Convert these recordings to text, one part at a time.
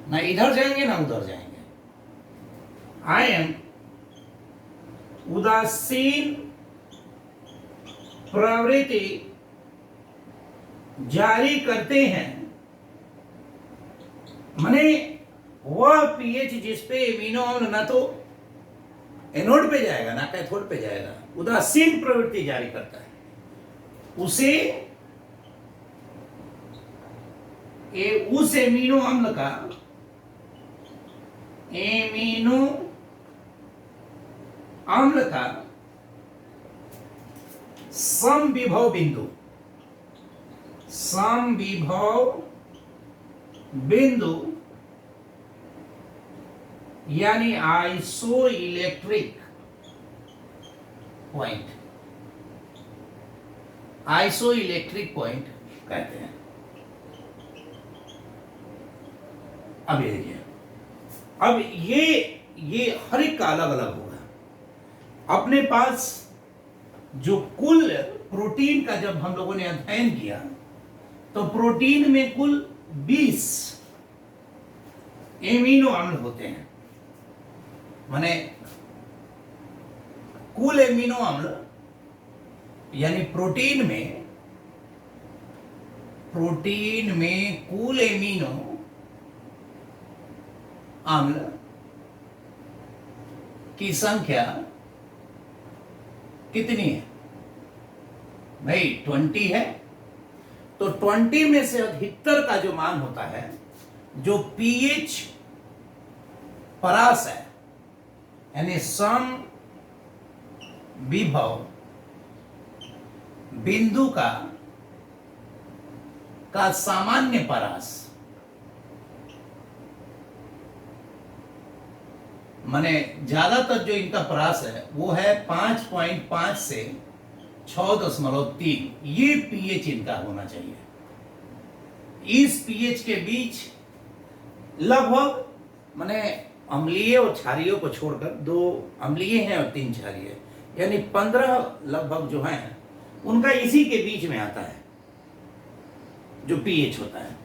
ना इधर जाएंगे ना उधर जाएंगे। आयन उदासीन प्रवृत्ति जारी करते हैं, माने वह पीएच जिस पे एमिनो अम्ल ना तो एनोड पे जाएगा ना कैथोड पे जाएगा, उदासीन प्रवृत्ति जारी करता है, उसे उस एमिनो अम्ल का समविभव बिंदु यानी आइसो इलेक्ट्रिक पॉइंट कहते हैं। अब ये देखिए, अब ये हर एक का अलग अलग होगा। अपने पास जो कुल प्रोटीन का जब हम लोगों ने अध्ययन किया तो प्रोटीन में कुल 20 एमिनो अम्ल होते हैं, माने कुल एमिनो अम्ल यानी प्रोटीन में कुल एमिनो अम्ल की संख्या कितनी है भाई? 20 है। तो 20 में से अधिकतर का जो मान होता है, जो पीएच परास है यानी सम विभव बिंदु का सामान्य परास, माने ज्यादातर जो इनका परास है वो है 5.5 से 6.3। ये पीएच इनका होना चाहिए। इस पीएच के बीच लगभग, माने अम्लीय और क्षारीय को छोड़कर 2 अम्लीय हैं और 3 क्षारीय, यानी 15 लगभग जो हैं उनका इसी के बीच में आता है जो पीएच होता है।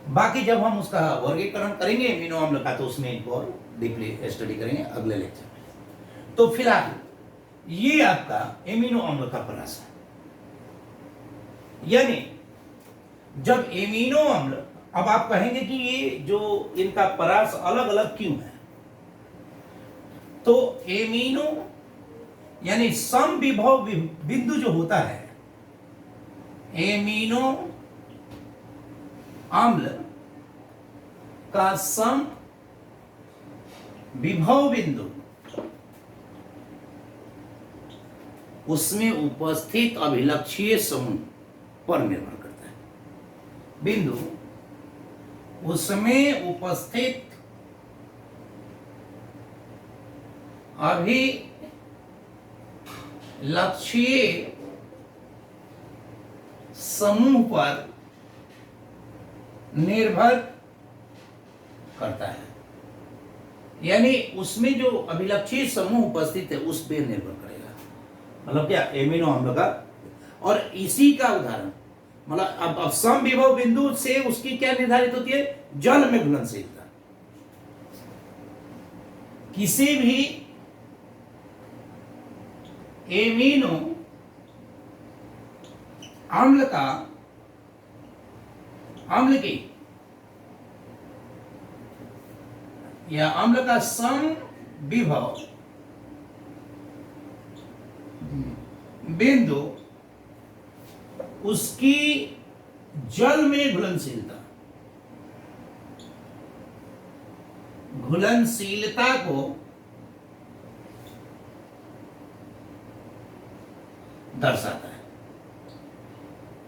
बाकी जब हम उसका वर्गीकरण करेंगे एमिनो अम्ल का तो उसमें इनको और डीपली स्टडी करेंगे अगले लेक्चर में। तो फिलहाल ये आपका एमिनो अम्ल का परास है, यानी जब एमिनो अम्ल, अब आप कहेंगे कि ये जो इनका परास अलग अलग क्यों है, तो एमिनो यानी समविभव बिंदु जो होता है, एमिनो अम्ल का सम विभव बिंदु उसमें उपस्थित अभिलक्षीय समूह पर निर्भर करता है। बिंदु उसमें उपस्थित अभिलक्षीय समूह पर निर्भर करता है, यानी उसमें जो अभिलक्षीय समूह उपस्थित है उस पर निर्भर करेगा। मतलब क्या, एमिनो अम्ल का। और इसी का उदाहरण, मतलब अब समविभव बिंदु से उसकी क्या निर्धारित होती है? जल में घुलनशीलता। किसी भी एमिनो अम्ल की या अम्ल का समविभव बिंदु उसकी जल में घुलनशीलता को दर्शाता है,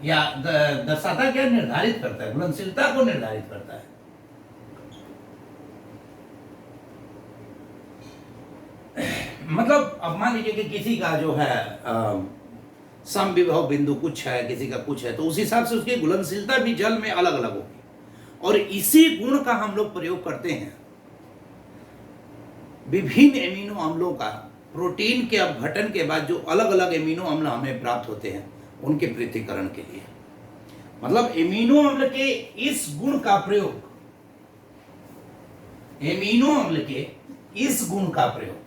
या दर्शाता क्या, निर्धारित करता है, घुलनशीलता को निर्धारित करता है। मतलब अब मान लीजिए कि किसी का जो है समविभव बिंदु कुछ है, किसी का कुछ है, तो उस हिसाब से उसकी घुलनशीलता भी जल में अलग अलग होगी। और इसी गुण का हम लोग प्रयोग करते हैं विभिन्न एमिनो अम्लों का, प्रोटीन के अपघटन के बाद जो अलग अलग एमिनो अम्ल हमें प्राप्त होते हैं उनके पृथक्करण के लिए। मतलब एमिनो अम्ल के इस गुण का प्रयोग एमिनो अम्ल के इस गुण का प्रयोग,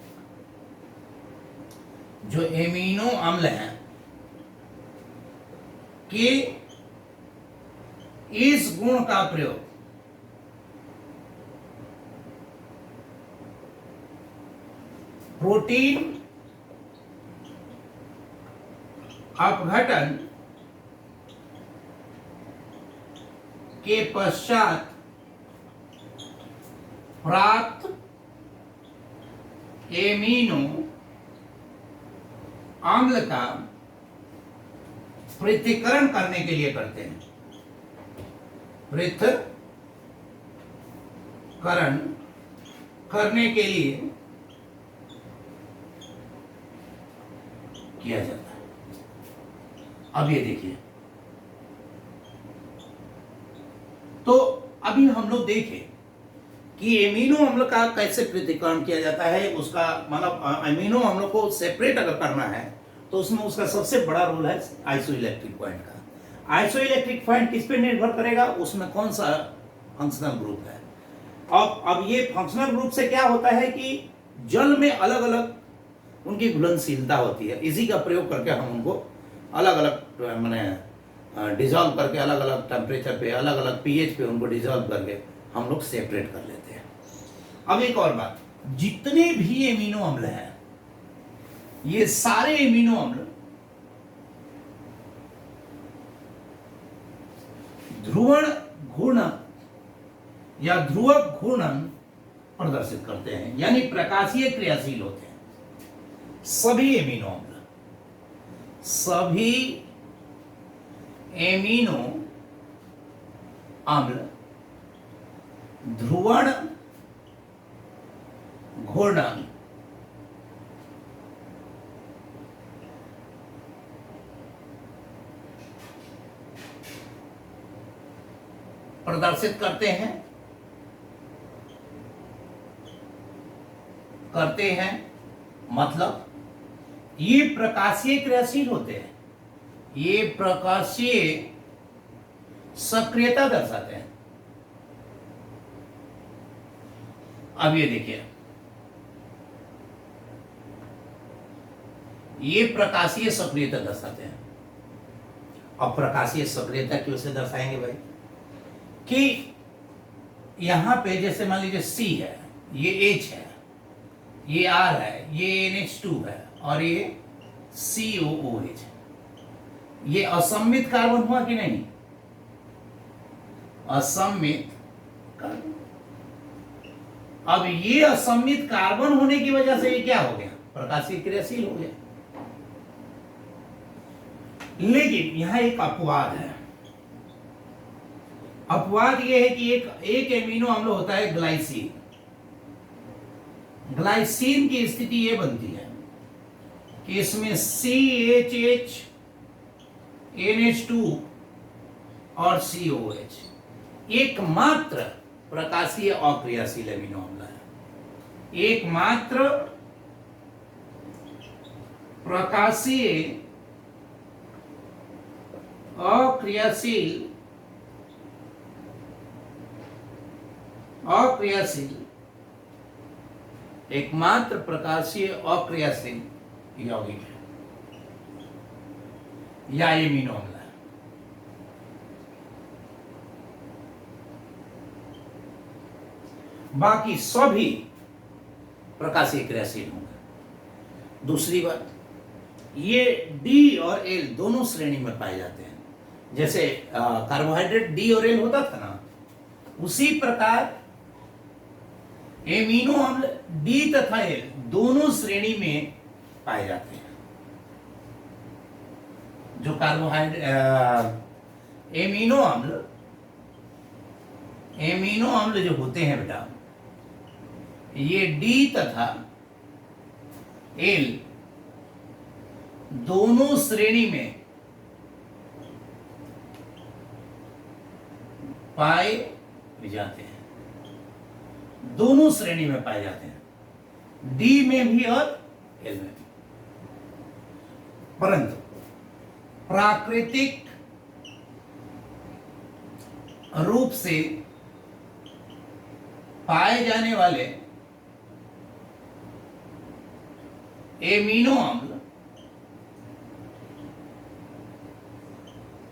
जो एमिनो अम्ल हैं के इस गुण का प्रयोग प्रोटीन अपघटन के पश्चात प्राप्त एमिनो अम्ल का पृथक्करण करने के लिए करते हैं। पृथक्करण करने के लिए किया जाता है। अब ये देखिए, तो अभी हम लोग देखें कि एमिनो अम्ल का कैसे पृथक्करण किया जाता है। उसका मतलब एमिनो अम्ल को सेपरेट अगर करना है तो उसमें उसका सबसे बड़ा रोल है आइसोइलेक्ट्रिक पॉइंट का। आइसोइलेक्ट्रिक पॉइंट किस पे निर्भर करेगा, उसमें कौन सा फंक्शनल ग्रुप है। अब ये फंक्शनल ग्रुप से क्या होता है कि जल में अलग अलग उनकी घुलनशीलता होती है। इसी का प्रयोग करके हम उनको अलग अलग मैंने डिजॉल्व करके अलग अलग टेम्परेचर पे, अलग अलग पीएच पे उनको डिजॉल्व करके हम लोग सेपरेट कर लेते हैं। अब एक और बात, जितने भी एमिनो अम्ल हैं, ये सारे एमिनो अम्ल ध्रुवण घूर्णन या ध्रुवक घूर्णन प्रदर्शित करते हैं, यानी प्रकाशीय क्रियाशील होते हैं। सभी एमिनो अम्ल ध्रुवण घूर्णन प्रदर्शित करते हैं मतलब ये प्रकाशीय क्रियाशील होते हैं, ये प्रकाशीय सक्रियता दर्शाते हैं। अब ये देखिए, ये प्रकाशीय सक्रियता दर्शाते हैं। अब प्रकाशीय सक्रियता क्यों से दर्शाएंगे भाई, कि यहां पे जैसे मान लीजिए C है, ये H है, ये R है, ये NH2 है और ये COOH है। ये असम्मित कार्बन हुआ कि नहीं, असम्मित कार्बन। अब ये असम्मित कार्बन होने की वजह से ये क्या हो गया, प्रकाशीय क्रियाशील हो गया। लेकिन यहां एक अपवाद है। अपवाद यह है कि एक एमिनो अम्ल होता है ग्लाइसिन। ग्लाइसिन की स्थिति यह बनती है कि इसमें CHH, NH2 और COH एकमात्र प्रकाशीय अक्रियाशील एमिनो अम्ल है। एकमात्र प्रकाशीय अक्रियाशील एकमात्र प्रकाशीय अक्रियाशील यौगिक है या एमिनो अम्ल है। बाकी सभी प्रकाशीय क्रियाशील होंगे। दूसरी बात, ये D और L दोनों श्रेणी में पाए जाते हैं। जैसे कार्बोहाइड्रेट D और L होता था ना, उसी प्रकार एमिनो अम्ल D तथा L दोनों श्रेणी में पाए जाते हैं। जो कार्बोहाइड्रेट एमिनो अम्ल जो होते हैं बेटा, ये D तथा L दोनों श्रेणी में पाए जाते हैं। दोनों श्रेणी में पाए जाते हैं, D में भी और L में भी। परंतु प्राकृतिक रूप से पाए जाने वाले एमिनो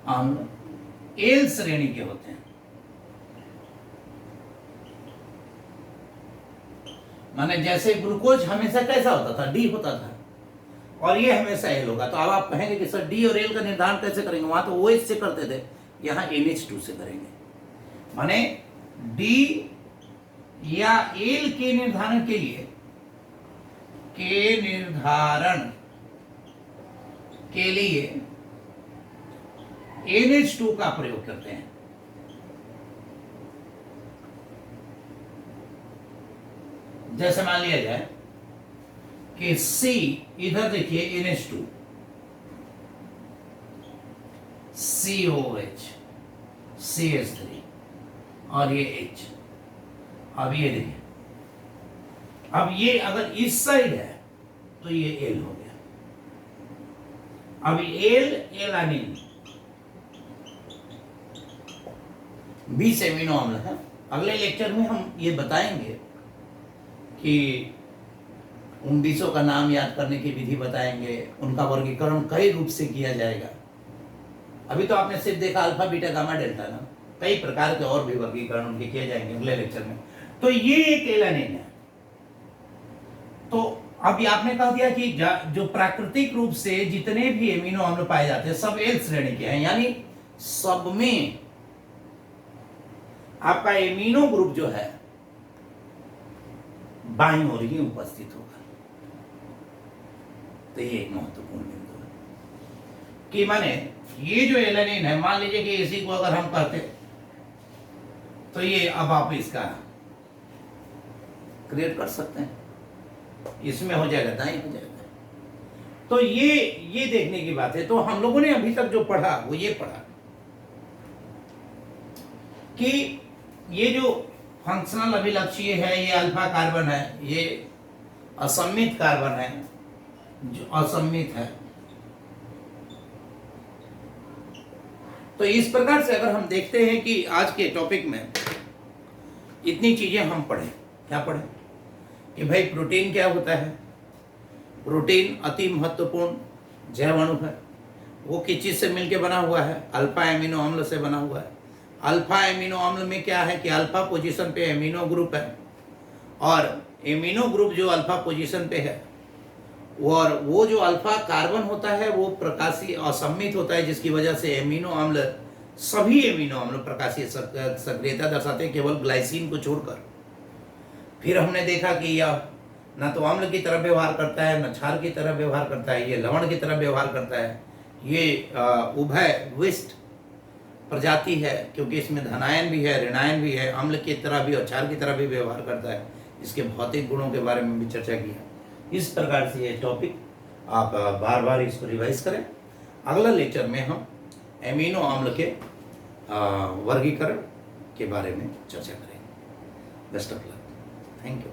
अम्ल एल श्रेणी के होते हैं। माने जैसे ग्लूकोज हमेशा कैसा होता था, डी होता था, और ये हमेशा एल होगा। तो अब आप कहेंगे कि सर डी और एल का निर्धारण कैसे करेंगे, वहां तो OH से करते थे, यहां NH2 से करेंगे। माने डी या एल के निर्धारण के लिए NH2 का प्रयोग करते हैं। जैसे मान लिया जाए कि C, इधर देखिए NH2, COH, CH3 और ये H। अब ये देखिए, अब ये अगर इस साइड है तो ये एल हो गया। अब एलानिन 20 एमिनो अम्ल है। अगले लेक्चर में हम ये बताएंगे कि उन 20 का नाम याद करने की विधि बताएंगे, उनका वर्गीकरण कई रूप से किया जाएगा। अभी तो आपने सिर्फ देखा अल्फा बीटा गामा डेल्टा ना, कई प्रकार के और भी वर्गीकरण उनके किए जाएंगे अगले लेक्चर में। तो ये एक एलानिन है। तो अभी आपने कह दिया कि जो प्राकृतिक रूप से जितने भी एमिनो अम्ल पाए जाते हैं सब एल श्रेणी के हैं, यानी सब में आपका एमिनो ग्रुप जो है बाईं ओर ही उपस्थित होगा। तो ये एक महत्वपूर्ण बिंदु है कि माने ये जो एलानिन है, मान लीजिए कि इसी को अगर हम कहते तो ये अब आप इसका क्रिएट कर सकते हैं, इसमें हो जाएगा, दाएं हो जाएगा। तो ये देखने की बात है। तो हम लोगों ने अभी तक जो पढ़ा वो ये पढ़ा कि ये जो फंक्शनल अभिलक्षीय है, ये अल्फा कार्बन है, ये असम्मित कार्बन है, जो असम्मित है। तो इस प्रकार से अगर हम देखते हैं कि आज के टॉपिक में इतनी चीजें हम पढ़े, क्या पढ़े कि भाई प्रोटीन क्या होता है। प्रोटीन अति महत्वपूर्ण जैव अणु है। वो किस चीज से मिलकर बना हुआ है, अल्फा एमिनो अम्ल से बना हुआ है। अल्फा एमिनो अम्ल में क्या है कि अल्फा पोजीशन पे एमिनो ग्रुप है, और एमिनो ग्रुप जो अल्फा पोजीशन पे है, और वो जो अल्फा कार्बन होता है वो प्रकाशीय असम्मित होता है, जिसकी वजह से एमिनो अम्ल, सभी एमिनो अम्ल प्रकाशीय सक्रियता दर्शाते हैं केवल ग्लाइसिन को छोड़कर। फिर हमने देखा कि यह न तो अम्ल की तरह व्यवहार करता है, न क्षार की तरह व्यवहार करता है, ये लवण की तरह व्यवहार करता है। ये उभय विष्ट प्रजाति है, क्योंकि इसमें धनायन भी है, ऋणायन भी है, अम्ल की तरह भी और क्षार की तरह भी व्यवहार करता है। इसके भौतिक गुणों के बारे में भी चर्चा की है। इस प्रकार से ये टॉपिक आप बार बार इसको रिवाइज करें। अगला लेक्चर में हम एमिनो अम्ल के वर्गीकरण के बारे में चर्चा करेंगे। Best of luck. Thank you.